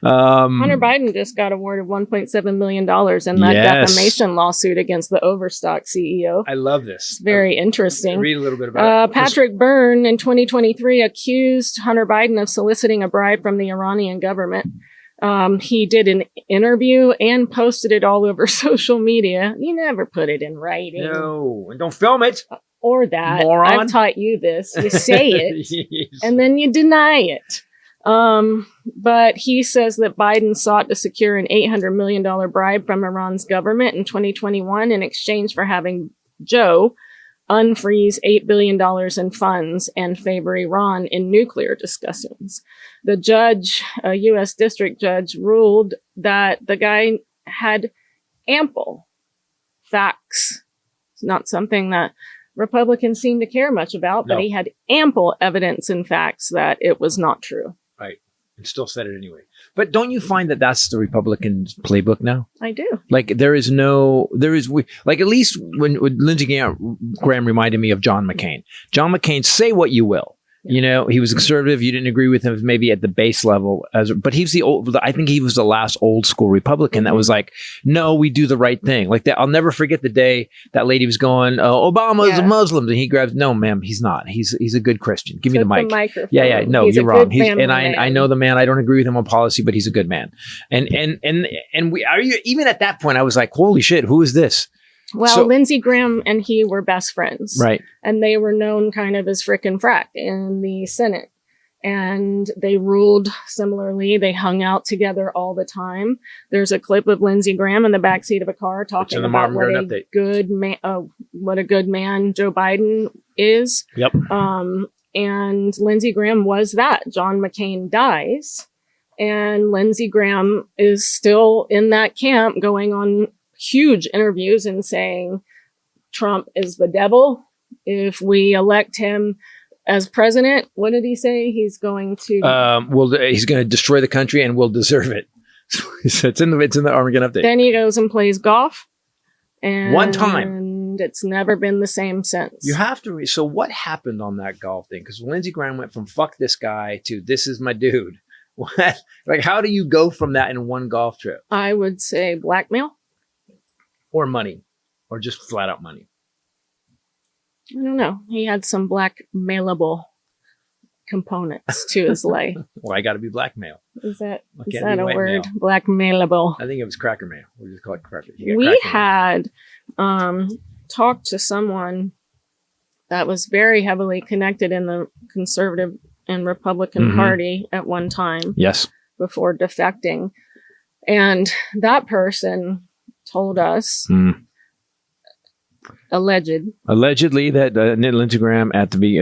Hunter Biden just got awarded $1.7 million in that defamation lawsuit against the Overstock CEO. I love this. It's very interesting. Read a little bit about it. Patrick Byrne in 2023 accused Hunter Biden of soliciting a bribe from the Iranian government. He did an interview and posted it all over social media. You never put it in writing. No, and don't film it. Or that. Moron. I've taught you this. You say it, Yes. and then you deny it. But he says that Biden sought to secure an $800 million bribe from Iran's government in 2021 in exchange for having Joe unfreeze $8 billion in funds and favor Iran in nuclear discussions. The judge, a U.S. district judge, ruled that the guy had ample facts. It's not something that Republicans seem to care much about, but he had ample evidence and facts that it was not true. Right. And still said it anyway. But don't you find that that's the Republican playbook now? I do. Like at least when Lindsey Graham reminded me of John McCain. John McCain, say what you will. You know, he was conservative. You didn't agree with him maybe at the base level, but he's I think he was the last old school Republican that was like, no, we do the right thing. Like that. I'll never forget the day that lady was going, Obama's a Muslim. And he grabs, no, ma'am, he's not. He's a good Christian. Give me the mic. Yeah. No, you're wrong. I know the man. I don't agree with him on policy, but he's a good man. And we are even at that point, I was like, holy shit, who is this? Well, Lindsey Graham and he were best friends. Right. And they were known kind of as frickin' frack in the Senate. And they ruled similarly. They hung out together all the time. There's a clip of Lindsey Graham in the backseat of a car talking about what a good man Joe Biden is. Yep. And Lindsey Graham was that. John McCain dies. And Lindsey Graham is still in that camp going on huge interviews and saying Trump is the devil. If we elect him as president, what did he say? He's going to he's going to destroy the country and we'll deserve it. So it's in the Armageddon update. Then he goes and plays golf. And one time. And it's never been the same since. You have to so what happened on that golf thing? Because Lindsey Graham went from fuck this guy to this is my dude. What? Like, how do you go from that in one golf trip? I would say blackmail. Or money, or just flat out money. I don't know. He had some blackmailable components to his life. Well, I got to be blackmail. Is that a word? Mail. Blackmailable. I think it was cracker mail. We just call it cracker. We had talked to someone that was very heavily connected in the conservative and Republican Party at one time. Yes. Before defecting. And that person told us allegedly that Lindsey Graham at the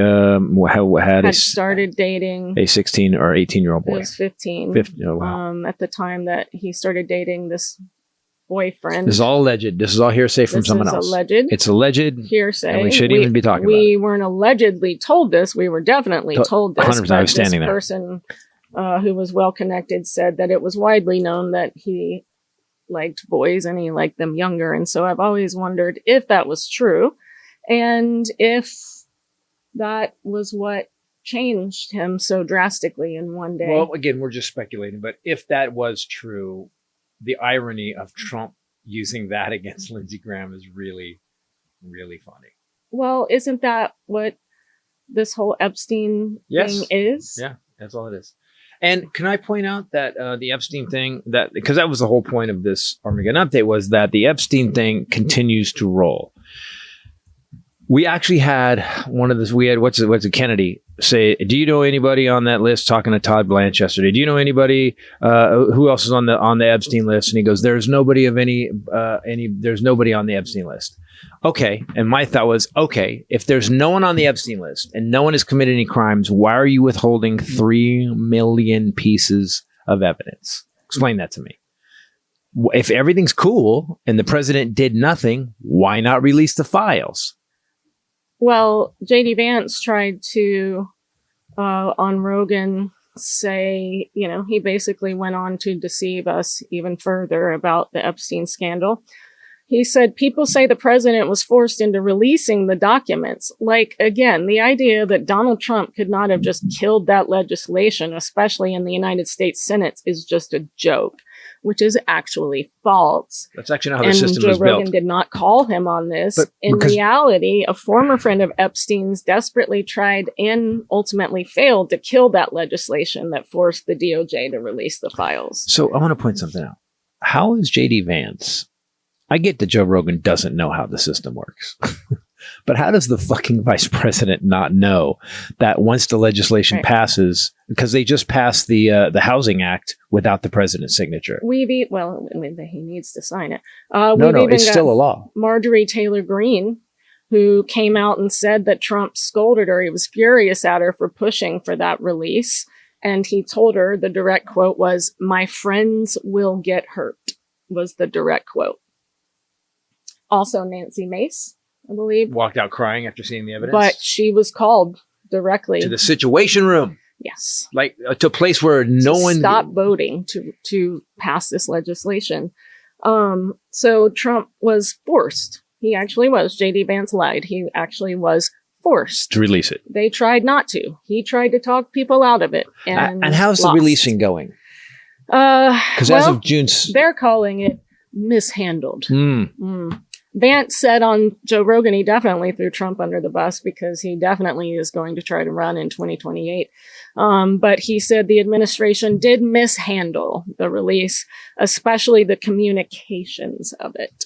had started dating a 16 or 18-year-old boy. He was 15. Oh, wow. At the time that he started dating this boyfriend. This is all alleged. This is all hearsay from someone else. It's alleged hearsay. And we shouldn't even be talking about it. We weren't allegedly told this. We were definitely told this. 100%. I was standing there. This person who was well connected said that it was widely known that he liked boys and he liked them younger. And so I've always wondered if that was true and if that was what changed him so drastically in one day. Well, again, we're just speculating, but if that was true, the irony of Trump using that against Lindsey Graham is really, really funny. Well, isn't that what this whole Epstein thing is? Yeah, that's all it is. And can I point out that the Epstein thing, because that was the whole point of this Armageddon update, was that the Epstein thing continues to roll. We actually had Kennedy say, do you know anybody on that list, talking to Todd Blanche yesterday? Do you know anybody who else is on the Epstein list? And he goes, there's nobody on the Epstein list. Okay. And my thought was, okay, if there's no one on the Epstein list and no one has committed any crimes, why are you withholding 3 million pieces of evidence? Explain that to me. If everything's cool and the president did nothing, why not release the files? Well, JD Vance tried to, on Rogan, say, he basically went on to deceive us even further about the Epstein scandal. He said, people say the president was forced into releasing the documents. Like, again, the idea that Donald Trump could not have just killed that legislation, especially in the United States Senate, is just a joke, which is actually false. That's actually not how the system Joe is built. Rogan did not call him on this. But in reality, a former friend of Epstein's desperately tried and ultimately failed to kill that legislation that forced the DOJ to release the files. So I want to point something out. How is JD Vance? I get that Joe Rogan doesn't know how the system works. But how does the fucking vice president not know that once the legislation passes, because they just passed the Housing Act without the president's signature? He needs to sign it. It's still a law. Marjorie Taylor Greene, who came out and said that Trump scolded her. He was furious at her for pushing for that release. And he told her, the direct quote was, "My friends will get hurt," was the direct quote. Also, Nancy Mace, I believe, walked out crying after seeing the evidence. But she was called directly to the Situation Room. Yes, like to a place where no one stopped voting to pass this legislation. So Trump was forced. He actually was. JD Vance lied. He actually was forced to release it. They tried not to. He tried to talk people out of it. And how's the releasing going? Because as of June, they're calling it mishandled. Vance said on Joe Rogan he definitely threw Trump under the bus because he definitely is going to try to run in 2028. But he said the administration did mishandle the release, especially the communications of it.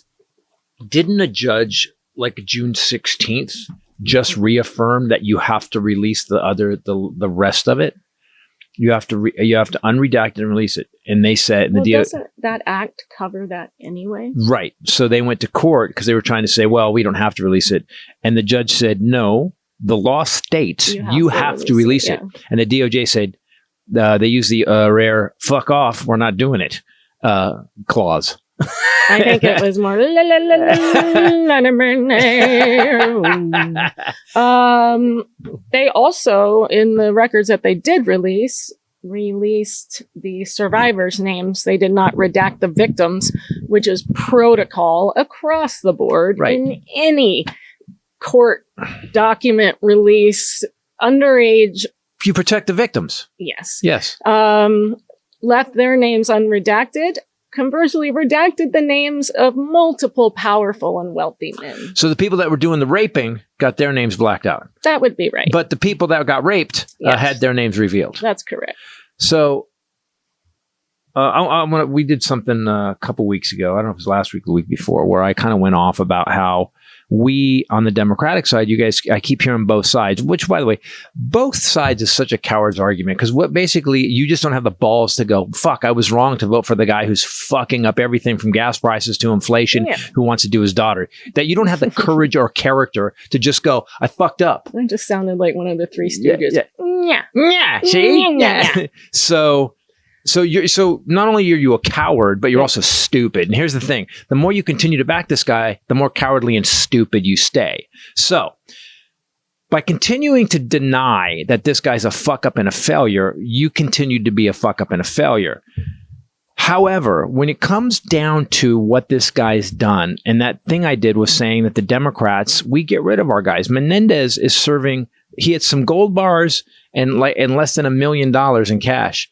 Didn't a judge like June 16th just reaffirm that you have to release the rest of it? You have to unredact and release it. And they said, doesn't that act cover that anyway? Right. So they went to court because they were trying to say, well, we don't have to release it. And the judge said, no, the law states you have to release it. And the DOJ said, they use the rare "fuck off, we're not doing it" clause. I think it was more. They also, in the records that they did released the survivors' names. They did not redact the victims, which is protocol across the board in any court document release. Underage. You protect the victims. Yes. Yes. Left their names unredacted. Conversely, redacted the names of multiple powerful and wealthy men. So the people that were doing the raping got their names blacked out. That would be right. But the people that got raped had their names revealed. That's correct. So we did something a couple weeks ago. I don't know if it was last week or the week before, where I kind of went off about how we, on the Democratic side, you guys, I keep hearing both sides, which, by the way, both sides is such a coward's argument, because what basically, you just don't have the balls to go, fuck, I was wrong to vote for the guy who's fucking up everything from gas prices to inflation, who wants to do his daughter. That you don't have the courage or character to just go, I fucked up. That just sounded like one of the Three Stooges. Yeah. See? Yeah. So not only are you a coward, but you're also stupid. And here's the thing. The more you continue to back this guy, the more cowardly and stupid you stay. So by continuing to deny that this guy's a fuck up and a failure, you continue to be a fuck up and a failure. However, when it comes down to what this guy's done, and that thing I did was saying that the Democrats, we get rid of our guys. Menendez is serving, he had some gold bars and less than $1 million in cash.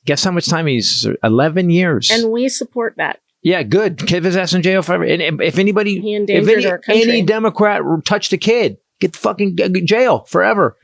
Guess how much time he's 11 years. And we support that. Yeah, good. Keep his ass in jail forever. And if anybody, he endangered our country. Any Democrat touched a kid, get the fucking jail forever.